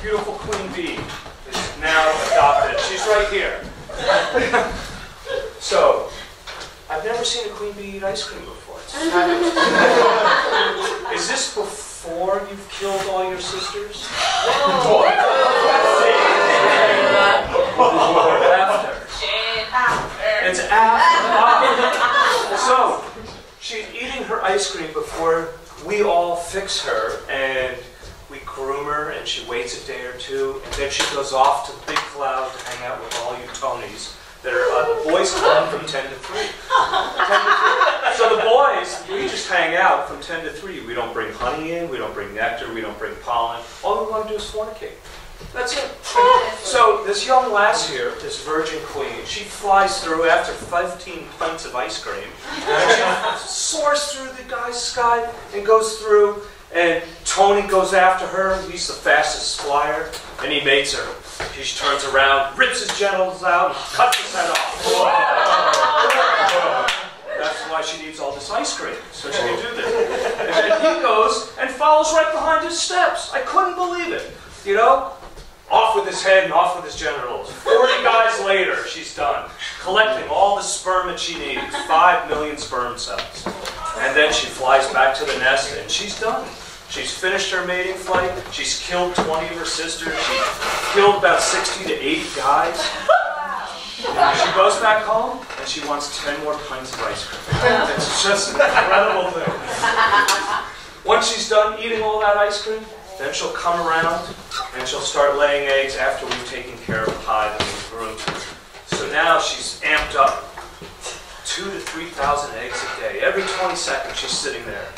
beautiful queen bee is now adopted. She's right here. So, I've never seen a queen bee eat ice cream before. Is this before you've killed all your sisters? Or after? It's after. So, she's eating her ice cream before we all fix her and we groom her, and she waits a day or two, and then she goes off to the big cloud to hang out with all you Tonys that are the boys club from 10 to 3. 10 to 3. So the boys, we just hang out from 10 to 3. We don't bring honey in, we don't bring nectar, we don't bring pollen. All we want to do is fornicate. That's it. So this young lass here, this virgin queen, she flies through after 15 pints of ice cream. And she soars through the guy's sky and goes through, and Tony goes after her. He's the fastest flyer, and he mates her. She turns around, rips his genitals out, and cuts his head off. That's why she needs all this ice cream, so she can do this. And then he goes and follows right behind his steps. I couldn't believe it, you know? Off with his head and off with his genitals. 40 guys later, she's done, collecting all the sperm that she needs, 5 million sperm cells. And then she flies back to the nest, and she's done. She's finished her mating flight. She's killed 20 of her sisters. She's killed about 60 to 80 guys. And she goes back home, and she wants 10 more pints of ice cream. It's just an incredible thing. Once she's done eating all that ice cream, then she'll come around, and she'll start laying eggs after we've taken care of the hive and we've groomed her. So now she's amped up 2,000 to 3,000 eggs a day. Every 20 seconds, she's sitting there.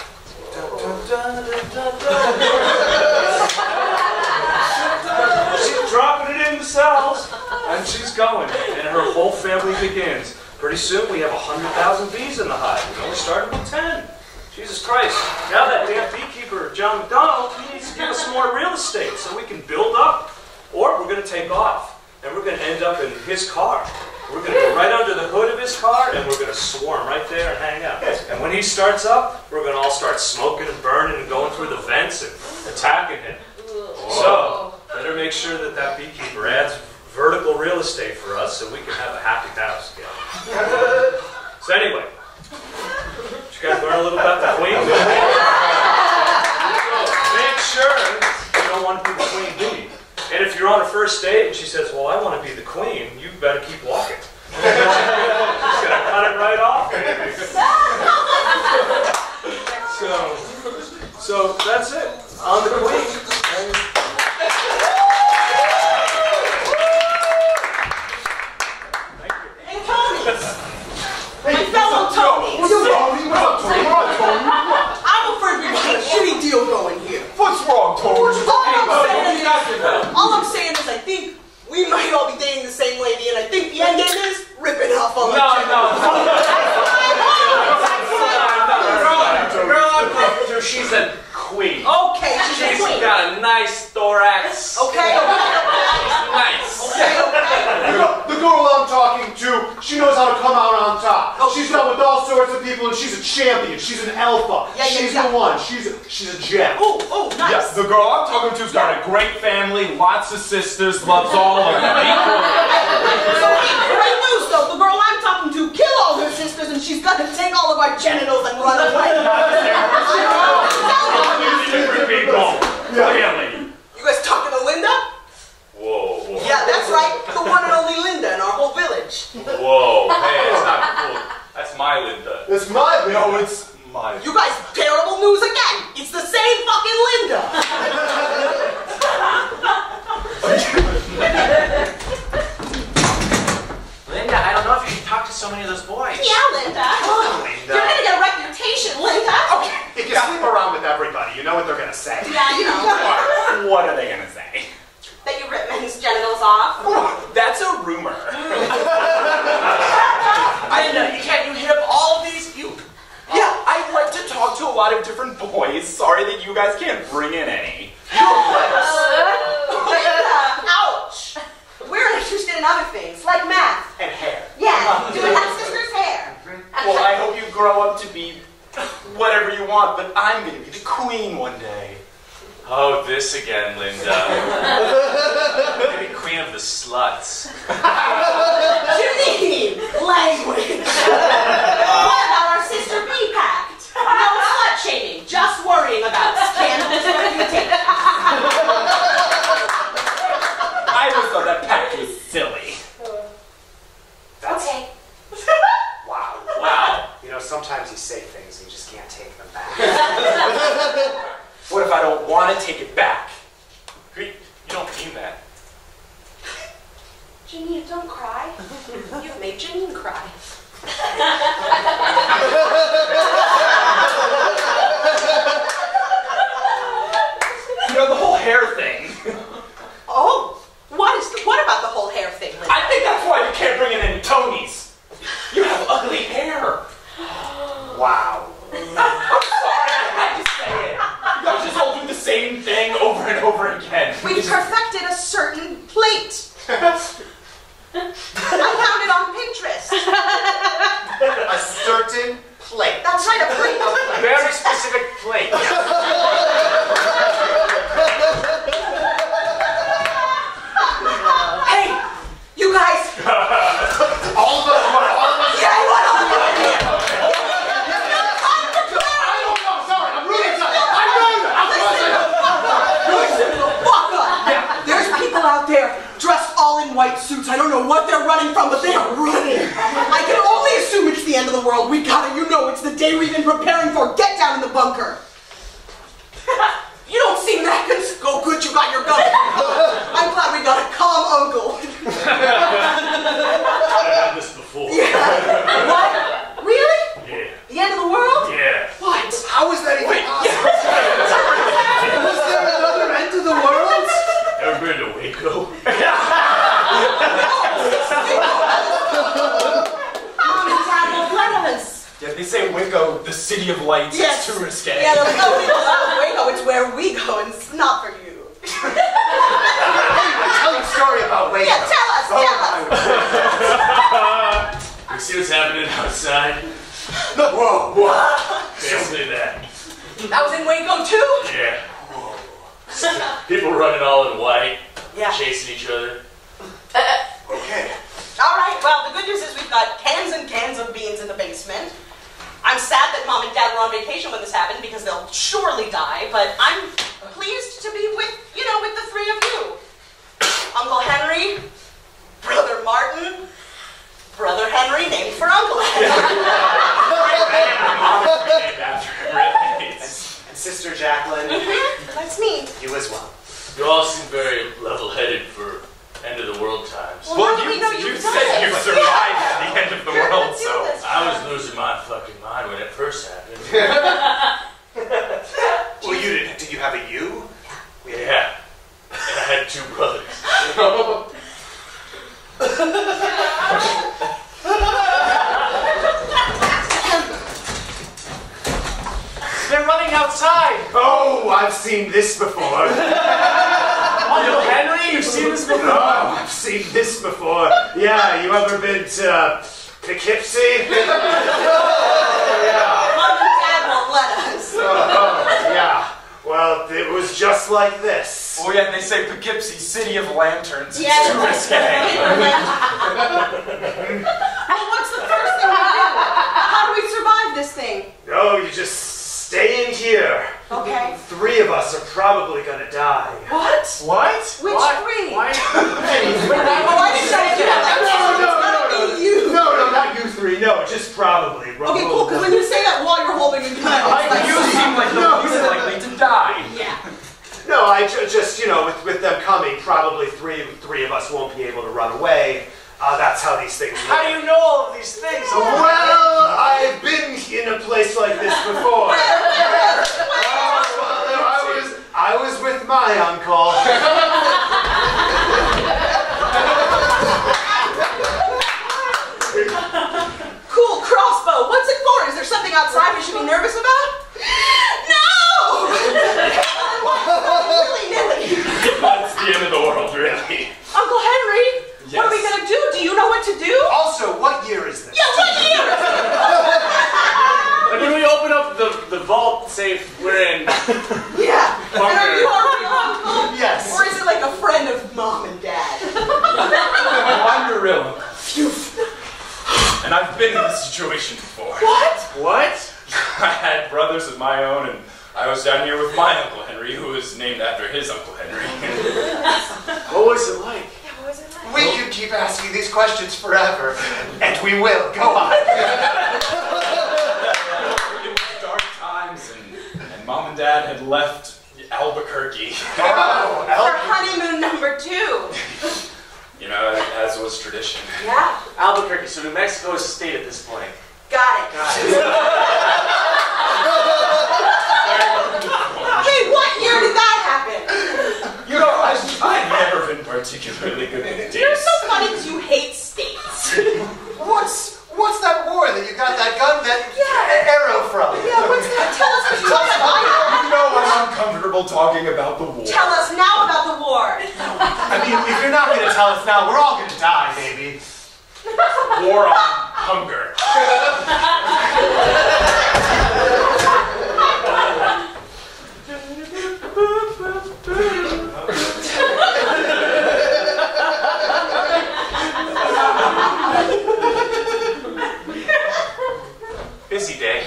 She's dropping it in the cells, and she's going, and her whole family begins. Pretty soon, we have 100,000 bees in the hive. We only started with 10. Jesus Christ, now that damn beekeeper, John McDonald, he needs to give us some more real estate so we can build up, or we're going to take off, and we're going to end up in his car. We're going to go right under the hood of his car, and we're going to swarm right there and hang out. And when he starts up, we're going to all start smoking and burning and going through the vents and attacking him. So, better make sure that that beekeeper adds vertical real estate for us so we can have a happy house again. So anyway, did you guys learn a little about the queen? So, make sure you don't want to be the queen bee. And if you're on a first date and she says, well, I want to be the queen, you better keep walking. She's going to cut it right off, baby. So that's it. On the queen. Thank you. Hey, Tony! My fellow Tony! What's up, Tony? What's up, Tony? I'm afraid we got a shitty deal going here. What's wrong, Tony? All I'm saying is I think we might all be dating the same lady, and I think the end game is ripping off on No. Girl, I'm talking to, she's a queen. Okay, she's a queen. She's got a nice thorax. Okay. Nice. The girl I'm talking to, she knows how to come out on top. She's dealt with all sorts of people, and she's a champion. She's an alpha. She's the one. She's a gem. Oh, nice. Yes, the girl I'm talking to's got a great family, lots of sisters, loves all of them equally. So, great news though. The girl I'm talking to killed all her sisters, and she's gonna take all of our genitals and run away. Different people. Family. You guys talking to Linda? Whoa. Yeah, that's right. The one and only Linda in our whole village. Whoa. Hey, it's not cool. That's my Linda. It's my Linda. No, it's my. You guys, terrible news again. It's the same fucking Linda. Linda, I don't know if you should talk to so many of those boys. Yeah, Linda. You're gonna get a reputation, Linda. Okay, if you sleep around with everybody, you know what they're going to say. Yeah, you know. What are they gonna say? That you rip men's genitals off. That's a rumor. Linda, you hit up all of these? Yeah, I'd like to talk to a lot of different boys. Sorry that you guys can't bring in any. Linda, ouch. We're interested in other things, like math. And hair. Yeah, do we have sisters' hair? Well, I hope you grow up to be whatever you want, but I'm gonna be the queen one day. Oh, this again, Linda. the sluts. Janine! Language! What about our sister Bee Pact? No slut shaming, just worrying about scandalous reputation. I always thought that pact was silly. Okay. Wow. Wow. You know, sometimes you say things and you just can't take them back. What if I don't want to take it back? You don't mean that. Janine, don't cry. You've made Janine cry. You know, the whole hair thing. Oh, what about the whole hair thing, Linda? I think that's why you can't bring in any Tonys. You have ugly hair. Wow. I'm sorry, I had to say it. You guys just all do the same thing over and over again. We've perfected a certain plate. I found it on Pinterest. A certain plate. That's right, a plate. A very specific plate. Hey, you guys. All of us. Yeah, what on? I don't know. Sorry, I'm really sorry. I'm Fuck up. There's people out there dressed all in white suits. I don't know what they're running from, but they are running. I can only assume it's the end of the world. We got it. You know it's the day we've been preparing for. Get down in the bunker. You don't seem that concerned. Oh, good, you got your gun. I'm glad we got a calm uncle. I've had this before. Yeah. What? Really? Yeah. The end of the world? Yeah. What? How is that even possible? Was there another end to the world? Ever been to Waco? Mom and Dad won't let us. Yeah, they say Waco, the city of lights, Yes. is tourist gang. Yeah, there's no people out of Waco. It's where we go, and it's not for you. Tell you a story about Waco. Yeah, tell us, You see what's happening outside? Whoa, whoa. Basically that. That was in Waco too? Yeah. People running all in white, Yeah. chasing each other. Okay. All right, well, the good news is we've got cans and cans of beans in the basement. I'm sad that Mom and Dad were on vacation when this happened because they'll surely die, but I'm pleased to be with the three of you. Uncle Henry, Brother Martin, Brother Henry named for Uncle Henry. And Sister Jacqueline, That's me. you as well. You all seem very level-headed for end of the world times. Well, now that we know you you've done said you it. survived at the end of the Here, world, let's do so... this. I was losing my fucking mind when it first happened. Well, did you have a you? Yeah. And I had two brothers. They're running outside. Oh, I've seen this before. Uncle Henry, you've seen this before? Oh, I've seen this before. Yeah, you ever been to Poughkeepsie? Mom and Dad won't let us. Oh, yeah. Well, it was just like this. Oh yeah, they say Poughkeepsie, city of lanterns. Yeah, It's tourist gang. Well, what's the first thing we do? How do we survive this thing? No, you just stay in here. Okay. 3 of us are probably gonna die. What? What? Which What? three? Why? Oh, I didn't know you had that. No, You. No, not you 3. No, just probably. Okay, cool, because when you say that while you're holding a gun, it's like... You seem like the least likely to die. Yeah. No, I just, with them coming, probably three of us won't be able to run away. That's how these things work. How do you know all of these things? Well, I've been in a place like this before. I was with my uncle. Cool crossbow. What's it for? Is there something outside we should be nervous about? No! Willy-nilly. That's the end of the world, really. Uncle Henry, what are we going to do? Do you know what to do? Also, what year is this? Yeah, what year? Like when we open up the vault safe we're in. Yeah. And are you our real uncle? Yes. Or is it like a friend of Mom and Dad? situation before. What? I had brothers of my own, and I was down here with my Uncle Henry, who was named after his Uncle Henry. What was it like? We could keep asking these questions forever, and we will. Go on. It was dark times, and Mom and Dad had left Albuquerque. Oh, For honeymoon number 2. You know, as was tradition. Yeah. Albuquerque, so New Mexico is a state at this point. Got it. Hey, what year did that happen? You know, I've never been particularly good with dates. You're so funny because you hate states. What's that war that you got that gun, that arrow from? Yeah, what's that? Tell us what you want to You know, I'm uncomfortable talking about the war. Tell us now about the war. I mean, if you're not going to tell us now, we're all going to die, baby. War on hunger. Busy day.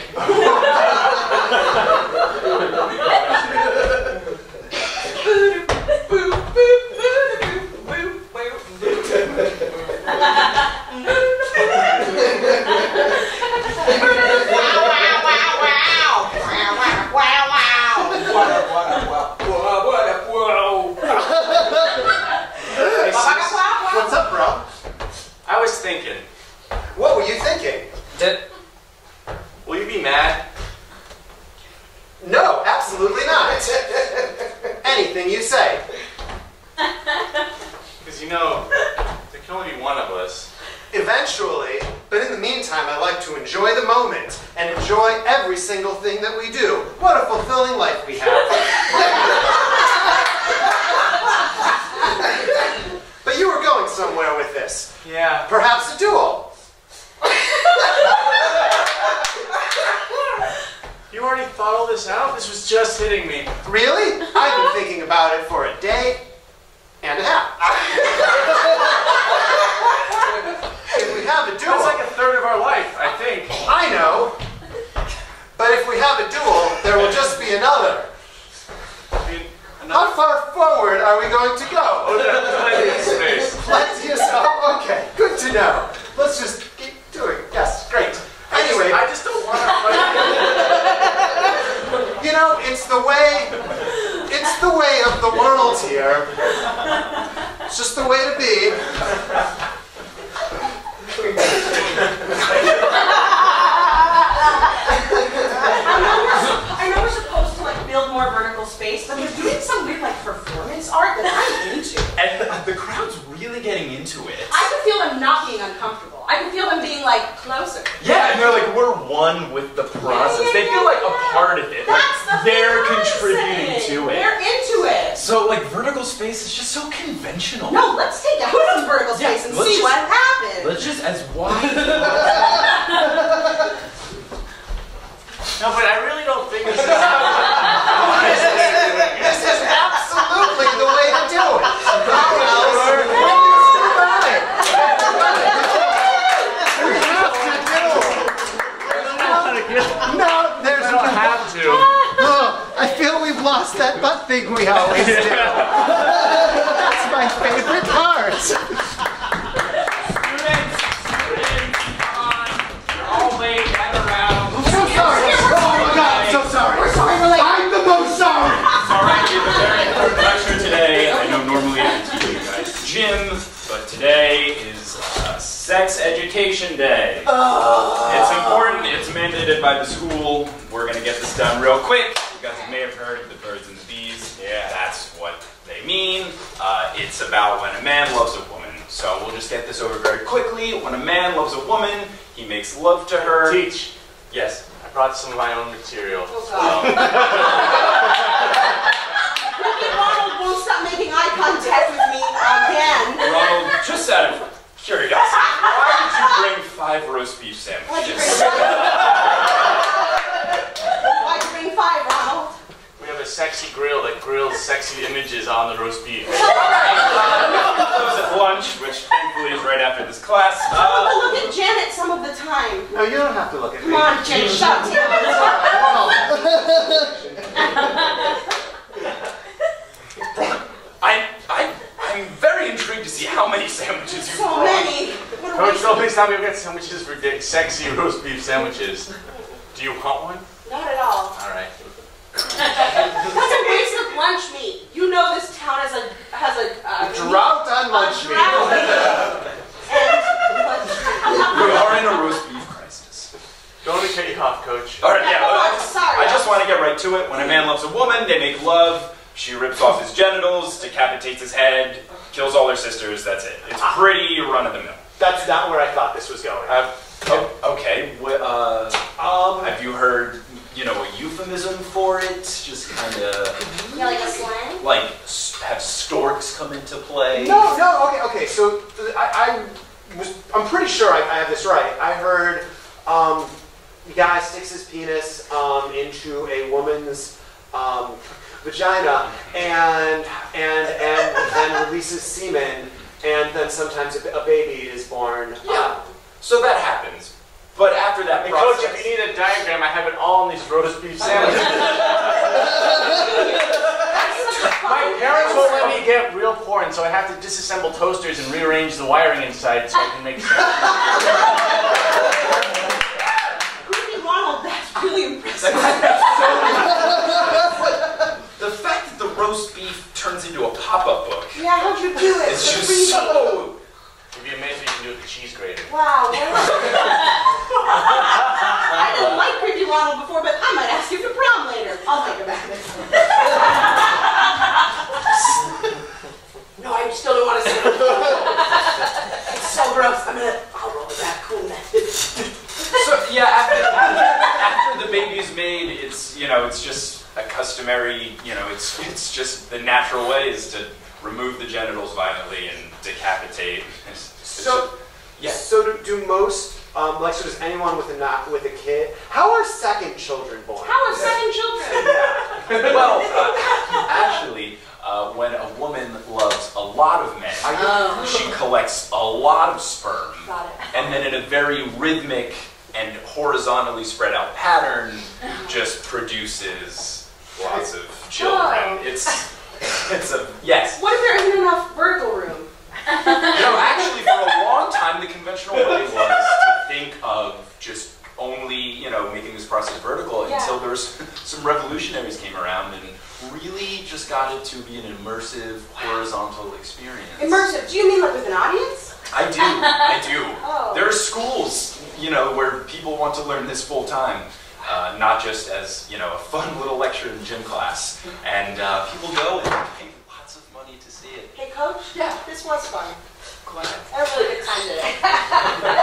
What's up, bro? I was thinking, What were you thinking? will you be mad? No, absolutely not. Anything you say. Because you know, there can only be one of us. Eventually, but in the meantime, I like to enjoy the moment and enjoy every single thing that we do. What a fulfilling life we have. But you were going somewhere with this. Yeah. Perhaps a duel. You already thought all this out? This was just hitting me. Really? I've been thinking about it for a day and a half. If we have a duel... That's like a third of our life, I think. I know. But if we have a duel, there will just be another. How far forward are we going to go? Plenty of space. Plenty of stuff? Okay, good to know. Let's just keep doing. Yes, great. Anyway, I just don't want to fight. you know, it's the way of the world here. It's just the way to be. I know we're supposed to like build more vertical space, but they're doing some weird like performance art that I'm into. And the crowd's really getting into it. I can feel them not being uncomfortable. I can feel them being like closer. Yeah, and they're like, we're one with the process. They feel like a part of it. That's the They're thing I'm contributing saying. to it. They're into it. So, like, vertical space is just so conventional. No, let's take out some vertical space and let's see just- what happens. Let's just, as wide. No, but I really don't think this is... This is absolutely the way to do it. How else would you survive? No, there's no have to. Oh, I feel we've lost that butt thing we always do. That's my favorite part. Students, come on. You're all late. Gather around. I'm so sorry. Oh my God, I'm so sorry. We're sorry, we're late. I'm the most sorry. Alright, we have a very important lecture today. I know normally I teach you guys gym, but today is Sex Education Day. It's important, it's mandated by the school. We're gonna get this done real quick. You guys may have heard of the birds and the bees. Yeah, that's what they mean. It's about when a man loves a woman. So we'll just get this over very quickly. When a man loves a woman, he makes love to her. Teach. Yes. I brought some of my own material. Ronald won't stop making eye contact with me again. Ronald, just out of curiosity, why did you bring 5 roast beef sandwiches? Why'd you bring 5, Ronald? We have a sexy grill that grills sexy images on the roast beef. Alright, Close at lunch, which thankfully is right after this class. I look at Janet some of the time. No, you don't have to look at me. Come on, Janet, shut up. I'm very intrigued to see how many sandwiches you've So brought. many. Coach, no, please tell me we've got sandwiches for sexy roast beef sandwiches. Do you want one? Not at all. All right. That's a waste of lunch meat. You know this town has a Drought on lunch meat. We are in a roast beef crisis. Don't let me cut you off, Coach. All right, yeah. Oh, sorry. I just want to get right to it. When a man loves a woman, they make love. She rips off his genitals, decapitates his head, kills all her sisters. That's it. It's pretty run-of-the-mill. That's not where I thought this was going. Okay. Have you heard, a euphemism for it? Just kind of Yeah, like a slang? like have storks come into play? No, okay. So I'm pretty sure I have this right. I heard the guy sticks his penis into a woman's vagina and releases semen, and then sometimes a baby is born. Yeah. So that happens. But after that Hey, process... Coach, if you need a diagram, I have it all in these roast beef sandwiches. My parents won't let me get real porn, so I have to disassemble toasters and rearrange the wiring inside so I can make sense. Ronald, that's really impressive. The fact that the roast beef turns into a pop-up book Yeah, how'd you do it? is just so... It'd be amazing if you can do it with the cheese grater. Wow. I didn't like Creepy Ronald before, but I might ask you for prom later. I'll think about it. No, I still don't want to say it. It's so gross. I'll roll it back. Cool. So, yeah, after the baby's made, it's just a customary, it's just the natural way is to remove the genitals violently and decapitate. So do most so does anyone with a kid? How are second children born? How are second children? Well, actually, when a woman loves a lot of men, she collects a lot of sperm, Got it. and then in a very rhythmic and horizontally spread out pattern, just produces lots of children. It's a yes. What if there isn't enough vertical room? Actually, for a long time, the conventional way was to think of just only, making this process vertical until there was some revolutionaries came around and really just got it to be an immersive, horizontal experience. Immersive? Do you mean like with an audience? I do. Oh. There are schools, where people want to learn this full time. Not just as, a fun little lecture in gym class. And people go and pay lots of money to see it. Hey, Coach? Yeah. This was fun. Glad. I had a really good time today.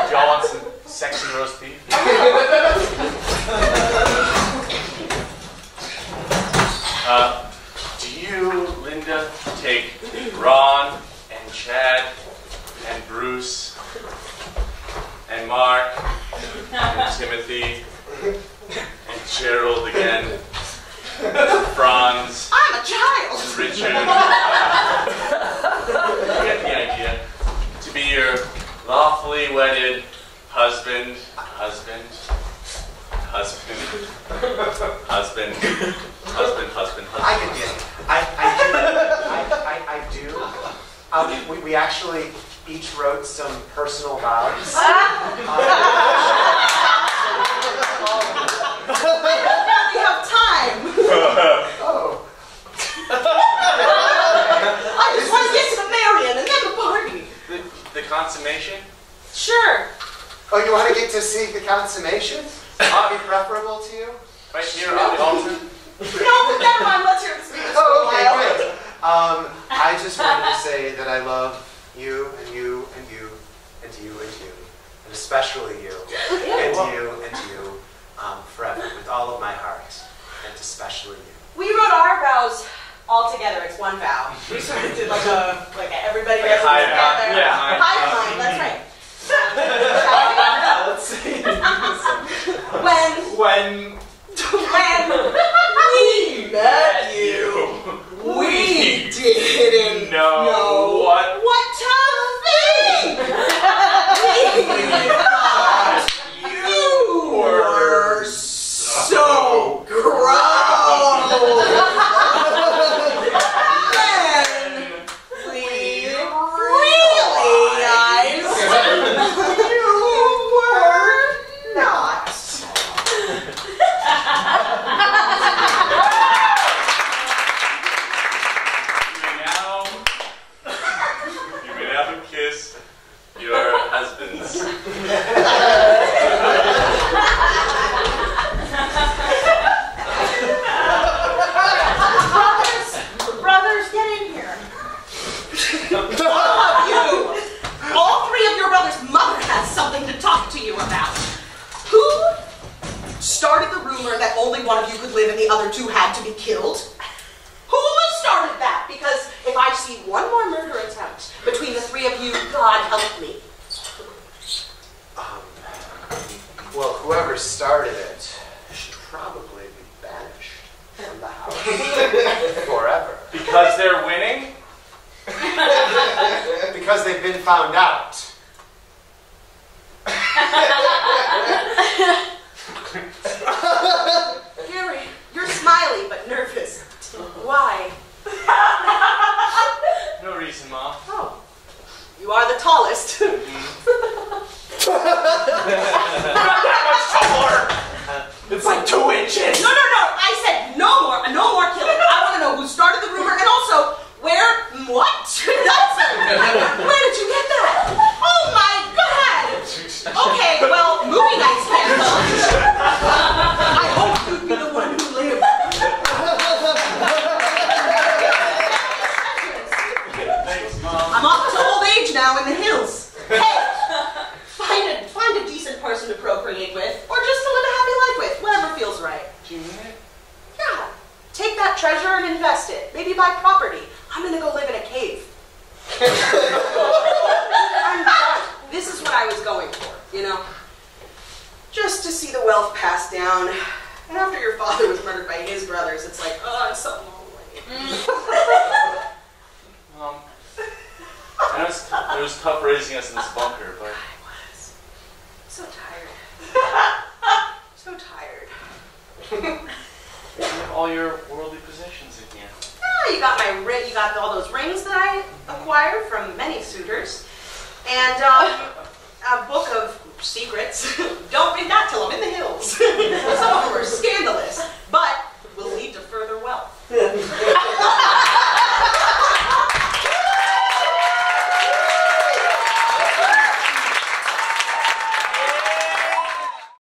Do y'all want some sexy roast beef? Do you, Linda, take Ron and Chad and Bruce and Mark and Timothy and Gerald again, Franz, I'm a child! Richard? You get the idea. To be your lawfully wedded husband. I can get it. I do. We actually each wrote some personal vows. I barely have time. Oh. I just want to get to the Marion and then the party. The consummation? Sure. Oh, you want to get to see the consummation? That'd be preferable to you? Right here on the altar? No, but never mind. Let's hear this speech for a Okay, while. great. I just wanted to say that I love you and you and you and you and you, and especially you and you and you, forever with all of my heart, and especially you. We wrote our vows all together. It's one vow. We sort of did like everybody Like a wrote high together. vow. Yeah. High line. That's right. Let's see. When we met you, we didn't know Brothers, get in here. All of you. All three of your brothers' mother has something to talk to you about. Who started the rumor that only one of you could live and the other two had to be killed? Who started that? Because if I see one more murder attempt between the three of you, God help me. Well, whoever started it should probably be banished from the house forever. Because they're winning? Because they've been found out. Gary, you're smiley but nervous. Why? No reason, Mom. Oh, you are the tallest. It's like 2 inches. No. I said no more killing. I want to know who started the rumor and also where, what? Where did you get that? Oh my God. Okay, well, movie night's canceled. I hope you'd be the one who lived. Thanks, Mom. I'm off to old age now in the hills. Hey, find a decent person to procreate with, or just to live a happy life with, whatever feels right. Do you mean it? Yeah, take that treasure and invest it. Maybe buy property. I'm gonna go live in a cave. I'm done. This is what I was going for, you know? Just to see the wealth passed down. And after your father was murdered by his brothers, it's like, oh, it's so lonely. I know it was tough raising us in this bunker, but... I was. So tired. So tired. You have all your worldly possessions in here. Ah, you got my ring. You got all those rings that I acquired from many suitors, and a book of secrets. Don't read that till I'm in the hills. Some of them are scandalous, but will lead to further wealth.